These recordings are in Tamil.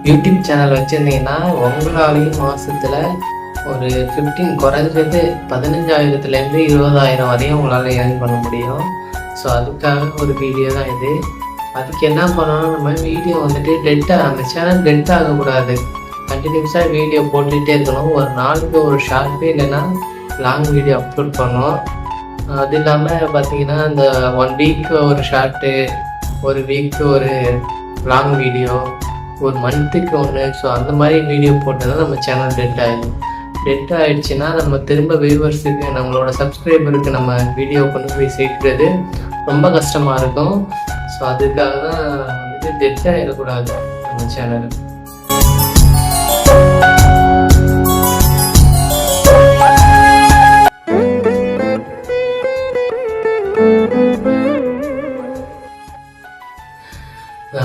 யூடியூப் சேனல் வச்சுருந்தீங்கன்னா உங்களாலையும் மாதத்தில் ஒரு 15 குறைஞ்சது 15,000லேருந்து 20,000 வரையும் உங்களால் ஏர்ன் பண்ண முடியும். ஸோ அதுக்காக ஒரு வீடியோ தான் இது. அதுக்கு என்ன பண்ணணும், நம்ம வீடியோ வந்துட்டு அந்த சேனல் டெட் ஆகக்கூடாது. கண்டினியூஸாக வீடியோ போட்டுகிட்டே இருக்கணும். ஒரு நாளுக்கு ஒரு ஷார்ட்டு இல்லைன்னா லாங் வீடியோ அப்லோட் பண்ணணும். அது இல்லாமல் பார்த்தீங்கன்னா இந்த 1 வீக் ஒரு ஷார்ட்டு, ஒரு வீக்கு ஒரு லாங் வீடியோ, ஒரு மந்த்துக்கு ஒன்று. ஸோ அந்த மாதிரி வீடியோ போட்டால் நம்ம சேனல் டெட் ஆகிடுச்சுன்னா நம்ம திரும்ப வியூவர்ஸுக்கு, நம்மளோட சப்ஸ்கிரைபருக்கு நம்ம வீடியோ கொண்டு போய் சேர்க்கிறது ரொம்ப கஷ்டமாக இருக்கும். ஸோ அதுக்காக தான் டெட் ஆகிடக்கூடாது நம்ம சேனல்.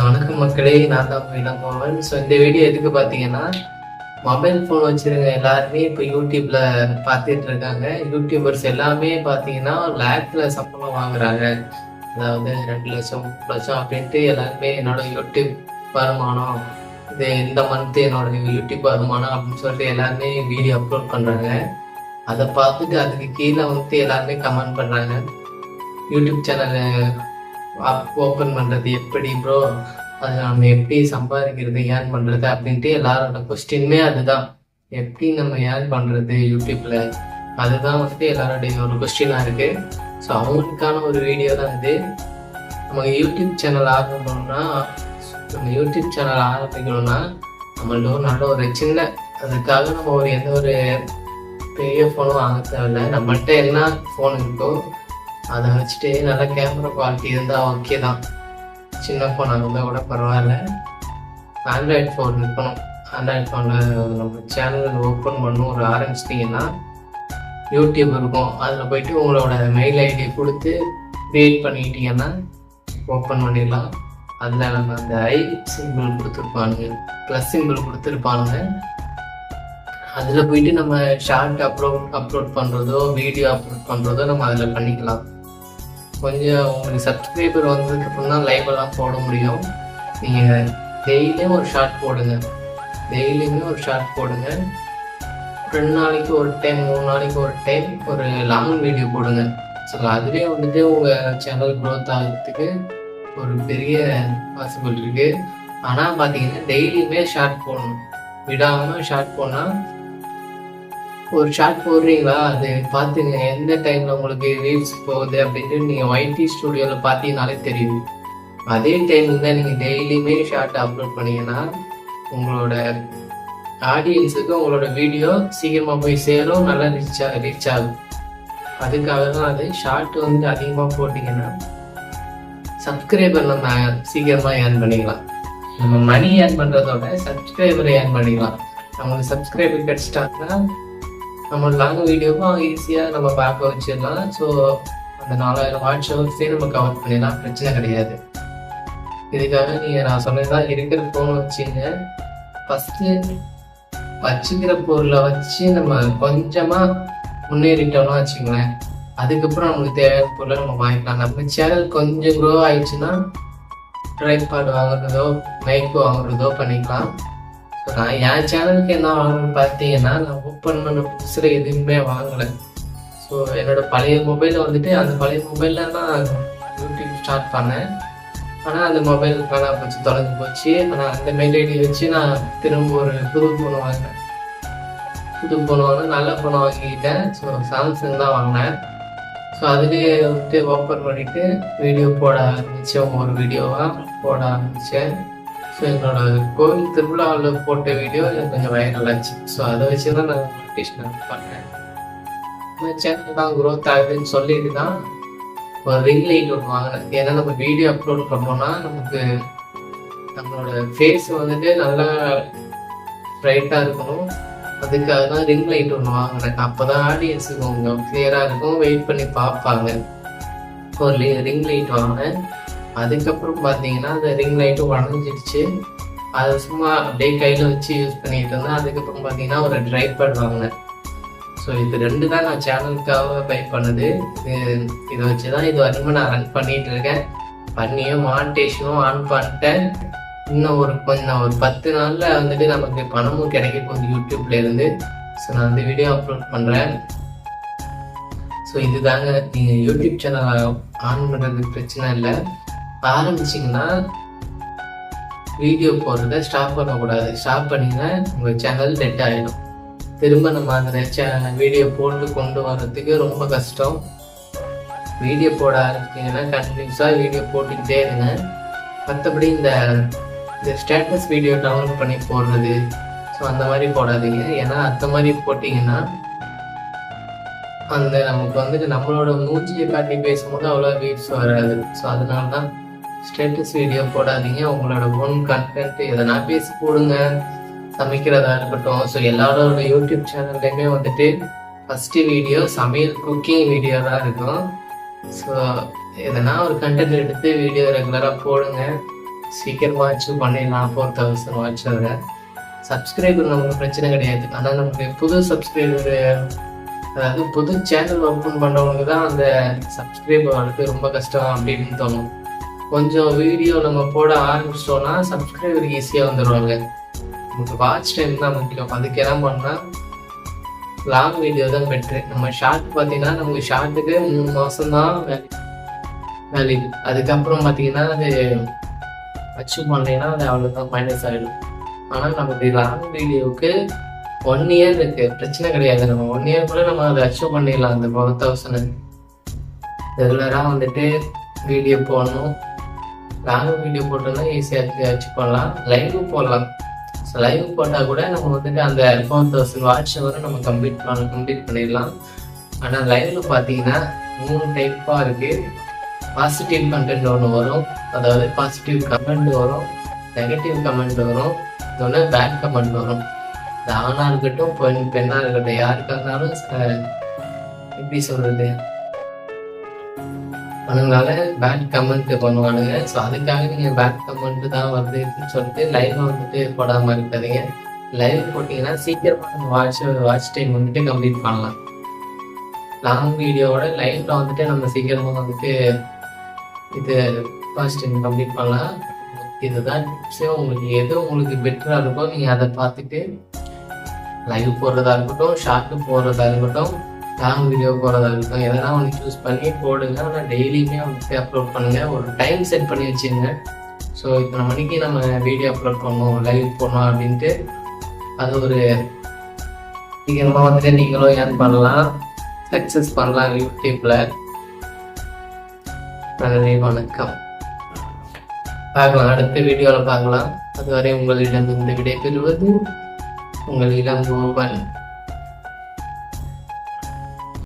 வணக்கம் மக்களே, நான் தான் இளங்கோவன். ஸோ இந்த வீடியோ எதுக்கு பார்த்தீங்கன்னா, மொபைல் ஃபோன் வச்சுருங்க எல்லாருமே இப்போ யூடியூப்பில் பார்த்துட்டு இருக்காங்க. யூடியூபர்ஸ் எல்லாமே பார்த்தீங்கன்னா லேக்கில் சம்பளம் வாங்குறாங்க. அதாவது 2 லட்சம் 3 லட்சம் அப்படின்ட்டு எல்லாருமே என்னோட யூடியூப் வருமானம் இது, இந்த மந்த்து என்னோட யூடியூப் வருமானம் அப்படின்னு சொல்லிட்டு எல்லாருமே வீடியோ அப்லோட் பண்ணுறாங்க. அதை பார்த்துட்டு அதுக்கு கீழே எல்லாருமே கமெண்ட் பண்ணுறாங்க, யூடியூப் சேனல் ஓப்பன் பண்ணுறது எப்படி ப்ரோ, அதை நம்ம எப்படி சம்பாதிக்கிறது, ஏர்ன் பண்ணுறது அப்படின்ட்டு எல்லாரோட கொஸ்டினுமே அதுதான். எப்படி நம்ம ஏர்ன் பண்ணுறது யூடியூப்பில், அதுதான் எல்லாரோடைய ஒரு கொஸ்டினாக இருக்குது. ஸோ அவங்களுக்கான ஒரு வீடியோ தான் இது. நம்ம யூடியூப் சேனல் ஆரம்பிக்கணும்னா நம்மள்ட்ட ஒரு நல்ல ஒரு சின்ன, அதுக்காக நம்ம எந்த ஒரு பெரிய ஃபோனும் வாங்க தேவையில்லை. நம்மள்கிட்ட என்ன ஃபோன் இருக்கோ அதை வச்சுட்டு நல்லா கேமரா குவாலிட்டி இருந்தால் ஓகே தான். சின்ன ஃபோனாக இருந்தால் கூட பரவாயில்ல. ஆண்ட்ராய்டு ஃபோன் இருக்கணும். ஆண்ட்ராய்டு ஃபோனில் நம்ம சேனல் ஓப்பன் பண்ணணும் ஒரு ஆரம்பிச்சிட்டிங்கன்னா யூடியூப் இருக்கும். அதில் போய்ட்டு உங்களோட மெயில் ஐடி கொடுத்து க்ரியேட் பண்ணிக்கிட்டிங்கன்னா ஓப்பன் பண்ணிடலாம். அதில் நம்ம அந்த சிம்பிள் கொடுத்துருப்பானுங்க, ப்ளஸ் சிம்பிள் கொடுத்துருப்பானுங்க. அதில் போயிட்டு நம்ம ஷார்ட் அப்லோட் பண்ணுறதோ வீடியோ அப்லோட் பண்ணுறதோ நம்ம அதில் பண்ணிக்கலாம். கொஞ்சம் உங்களுக்கு சப்ஸ்கிரைபர் வந்ததுக்கப்புறம் தான் லைவெல்லாம் போட முடியும். நீங்கள் டெய்லியும் ஒரு ஷார்ட் போடுங்க. 2 நாளைக்கு ஒரு டைம், 3 நாளைக்கு ஒரு டைம் ஒரு லாங் வீடியோ போடுங்க. ஸோ அதுவே உங்கள் சேனல் க்ரோத் ஆகிறதுக்கு ஒரு பெரிய பாசிபிள் இருக்குது. ஆனால் பார்த்தீங்கன்னா டெய்லியுமே ஷார்ட் போடணும், விடாமல் ஷார்ட் போனால். ஒரு ஷார்ட் போடுறீங்களா, அது பார்த்துங்க எந்த டைமில் உங்களுக்கு ரீல்ஸ் போகுது அப்படின்ட்டு நீங்கள் YT ஸ்டுடியோவில் பார்த்தீங்கனாலே தெரியும். அதே டைமில் தான் நீங்கள் டெய்லியுமே ஷார்ட் அப்லோட் பண்ணிங்கன்னா உங்களோட ஆடியன்ஸுக்கு உங்களோட வீடியோ சீக்கிரமாக போய் சேரும், நல்லா ரீச் ஆகும். அதுக்காக தான் அது ஷார்ட் அதிகமாக போட்டிங்கன்னா சப்ஸ்கிரைபர் நம்ம சீக்கிரமாக ஏர்ன் பண்ணிக்கலாம். நம்ம மணி ஏர்ன் பண்ணுறதோட சப்ஸ்கிரைபரை ஏர்ன் பண்ணிக்கலாம். நம்மளுக்கு சப்ஸ்கிரைபர் கிடச்சிட்டாங்கன்னா நம்ம லாங் வீடியோவும் ஈஸியாக நம்ம பார்க்க வச்சிடலாம். ஸோ அந்த 4000 வாட்ச் ஹவர்ஸே நம்ம கவர் பண்ணிடலாம், பிரச்சனை கிடையாது. இதுக்காக நான் சொன்னதான் இருக்கிற ஃபோன் வச்சுங்க. ஃபஸ்ட்டு வச்சுக்கிற பொருளை வச்சு நம்ம கொஞ்சமாக முன்னேறிட்டோம்னா வச்சுங்களேன், அதுக்கப்புறம் நமக்கு தேவையான பொருளை நம்ம வாங்கிக்கலாம். நம்ம சேனல் கொஞ்சம் க்ரோ ஆயிடுச்சுன்னா ட்ரைபாட் வாங்குறதோ மைக் வாங்குறதோ பண்ணிக்கலாம். நான் என் சேனலுக்கு என்ன வாங்கணும்னு பார்த்தீங்கன்னா, நான் ஓப்பன் பண்ண புதுசில் எதுவுமே வாங்கலை. ஸோ என்னோட பழைய மொபைலில் அந்த பழைய மொபைலில் தான் யூடியூப் ஸ்டார்ட் பண்ணேன். ஆனால் அந்த மொபைல் காணாம போச்சு, தொலைஞ்சு போச்சு. ஆனால் அந்த மெயில் ஐடி வச்சு நான் திரும்ப ஒரு புது ஃபோன் வாங்கினேன். நல்ல ஃபோனை வாங்கிக்கிட்டேன். ஸோ சாம்சங் தான் வாங்கினேன். ஸோ அதுலேயே ஓப்பன் பண்ணிவிட்டு வீடியோ போட ஆரம்பித்தேன். ஒரு வீடியோவாக போட ஆரம்பித்தேன். ஸோ என்னோட கோவில் திருவிழாவில் போட்ட வீடியோ எனக்கு கொஞ்சம் வைரல் ஆச்சு. ஸோ அதை வச்சு தான் நான் மோட்டிவேஷன் பண்ணேன். இந்த சேனல் தான் க்ரோத் ஆகுதுன்னு சொல்லிட்டு தான் ஒரு ரிங் லைட் ஒன்று வாங்கினேன். ஏன்னா நம்ம வீடியோ அப்லோட் பண்ணோம்னா நமக்கு நம்மளோட ஃபேஸ் நல்லா ப்ரைட்டாக இருக்கணும். அதுக்காக தான் ரிங் லைட் ஒன்று வாங்கினேன். அப்போ தான் ஆடியன்ஸுக்கு கொஞ்சம் கிளியராக இருக்கும், வெயிட் பண்ணி பார்ப்பாங்க. ஒரு ரிங் லைட் வாங்கினேன். அதுக்கப்புறம் பார்த்தீங்கன்னா அந்த ரிங் லைட்டும் உடஞ்சிடுச்சு. அதை சும்மா அப்படியே கையில் வச்சு யூஸ் பண்ணிட்டு இருந்தேன். அதுக்கப்புறம் பார்த்தீங்கன்னா ஒரு ட்ரைபாட் வாங்கினேன். ஸோ இது 2 தான் நான் சேனலுக்காக பை பண்ணது. இதை வச்சு தான் இது வரைக்கும் நான் ரன் பண்ணிகிட்டு இருக்கேன். பண்ணியும் மானிட்டேஷனும் ஆன் பண்ணிட்டேன். இன்னும் ஒரு 10 நாளில் வந்துட்டு நமக்கு பணமும் கிடைக்க போகுது யூடியூப்ல இருந்து. ஸோ நான் அந்த வீடியோ அப்லோட் பண்ணுறேன். ஸோ இதுதாங்க, நீங்கள் யூடியூப் சேனல் ஆன் பண்ணுறதுக்கு பிரச்சனை இல்லை. ஆரம்பிச்சிங்கன்னா வீடியோ போடுறத ஸ்டாப் பண்ணக்கூடாது. ஸ்டாப் பண்ணிங்கன்னா உங்கள் சேனல் டெட் ஆகிடும். திரும்ப நம்ம அந்த வீடியோ போட்டு கொண்டு வர்றதுக்கு ரொம்ப கஷ்டம். வீடியோ போட ஆரம்பிச்சிங்கன்னா கண்டினியூஸாக வீடியோ போட்டுக்கிட்டே இருங்க. மற்றபடி இந்த ஸ்டேட்டஸ் வீடியோ டவுன்லோட் பண்ணி போடுறது, ஸோ அந்த மாதிரி போடாதீங்க. ஏன்னா அந்த மாதிரி போட்டிங்கன்னா நமக்கு வந்துட்டு நம்மளோட மூஞ்சியை காட்டி பேசும்போது அவ்வளோ வியூஸ் வராது. ஸோ அதனால தான் ஸ்டேட்டஸ் வீடியோ போடாதீங்க. உங்களோட ஓன் கண்டென்ட் எதனா பேசி போடுங்க, சமைக்கிறதா இருக்கட்டும். ஸோ எல்லாரோட யூடியூப் சேனல்லையுமே வந்துட்டு ஃபஸ்ட்டு வீடியோ சமையல் குக்கிங் வீடியோ தான் இருக்கும். ஸோ எதனா ஒரு கண்டென்ட் எடுத்து வீடியோ ரெகுலராக போடுங்க. சீக்கிரமாக அச்சீவ் பண்ணிடலாம் 4000 வாட்ச் வர. சப்ஸ்கிரைபர் நமக்கு பிரச்சனை கிடையாது. ஆனால் நமக்கு புது சப்ஸ்கிரைபர், அதாவது புது சேனல் ஓப்பன் பண்ணுறவங்க தான் அந்த சப்ஸ்கிரைபர் வரது ரொம்ப கஷ்டம் அப்படின்னு தோணும். கொஞ்சம் வீடியோ நம்ம போட ஆரம்பிச்சிட்டோம்னா சப்ஸ்கிரைபர் ஈஸியாக வந்துடுவாங்க. நமக்கு வாட்ச் டைம் தான் முக்கியம். அதுக்கு என்ன பண்ணால் லாங் வீடியோ தான் பெட்ரு. நம்ம ஷார்ட் பார்த்தீங்கன்னா நமக்கு ஷார்ட்டுக்கு 3 மாதம் தான் வேல்யூ. அதுக்கப்புறம் பார்த்தீங்கன்னா அது அச்சீவ் பண்ணலைன்னா அது அவ்வளோதான் மைனஸ் ஆகிடும். ஆனால் நமக்கு லாங் வீடியோவுக்கு 1 இயர் இருக்கு, பிரச்சனை கிடையாது. நம்ம 1 இயர் கூட நம்ம அதை அச்சீவ் பண்ணிடலாம். அந்த 4000 ரெகுலராக வந்துட்டு வீடியோ போடணும். லாங் வீடியோ போட்டோம்னா ஈஸியாக அச்சீவ் பண்ணலாம். லைவும் போடலாம். ஸோ லைவ் போட்டால் கூட நம்ம வந்துட்டு அந்த 4000 வாட்ச் வரை நம்ம கம்ப்ளீட் பண்ணிடலாம். ஆனால் லைவ்ல பார்த்தீங்கன்னா 3 டைப்பாக இருக்குது. பாசிட்டிவ் கண்டென்ட் ஒன்று வரும், அதாவது பாசிட்டிவ் கமெண்ட் வரும், நெகட்டிவ் கமெண்ட் வரும், இன்னொன்று பேட் கமெண்ட் வரும். இது ஆணாக இருக்கட்டும் பெண்ணாக இருக்கட்டும், யாருக்காக இருந்தாலும் எப்படி சொல்கிறது, அதனால பேட் கமெண்ட் பண்ணுவானுங்க. ஸோ அதுக்காக நீங்கள் பேட் கமெண்ட் தான் வருதுன்னு சொல்லிட்டு லைவ் வந்துட்டு போடாமல் இருக்காதீங்க. லைவ் போட்டிங்கன்னா சீக்கிரமாக வாட்ச் டைம் வந்துட்டு கம்ப்ளீட் பண்ணலாம். லாங் வீடியோவோட லைவ்ல வந்துட்டு நம்ம சீக்கிரமாக வந்துட்டு இது வாட்ச் டைம் கம்ப்ளீட் பண்ணலாம். இதுதான் டிப்ஸே. உங்களுக்கு பெட்டராக இருக்கோ நீங்கள் அதை பார்த்துட்டு லைவ் போடுறதா இருக்கட்டும், ஷார்ட்டு போடுறதா இருக்கட்டும், லாங் வீடியோ போடுறதா இருக்கட்டும், எதனா ஒன்று சூஸ் பண்ணி போடுங்க. ஆனால் டெய்லியுமே வந்துட்டு அப்லோட் பண்ணுங்கள். ஒரு டைம் செட் பண்ணி வச்சுங்க. ஸோ இத்தனை மணிக்கு நம்ம வீடியோ அப்லோட் பண்ணணும், லைவ் போடணும் அப்படின்ட்டு அது ஒரு சீக்கிரமாக வந்துட்டு நீங்களும் ஏர்ன் பண்ணலாம், சக்ஸஸ் பண்ணலாம் யூடியூப்பில். நன்றி, வணக்கம். பார்க்கலாம், அடுத்த வீடியோவில் பார்க்கலாம். அதுவரை உங்களிடம் இந்த விடை பெறுவது உங்கள் இளங்கோவன்.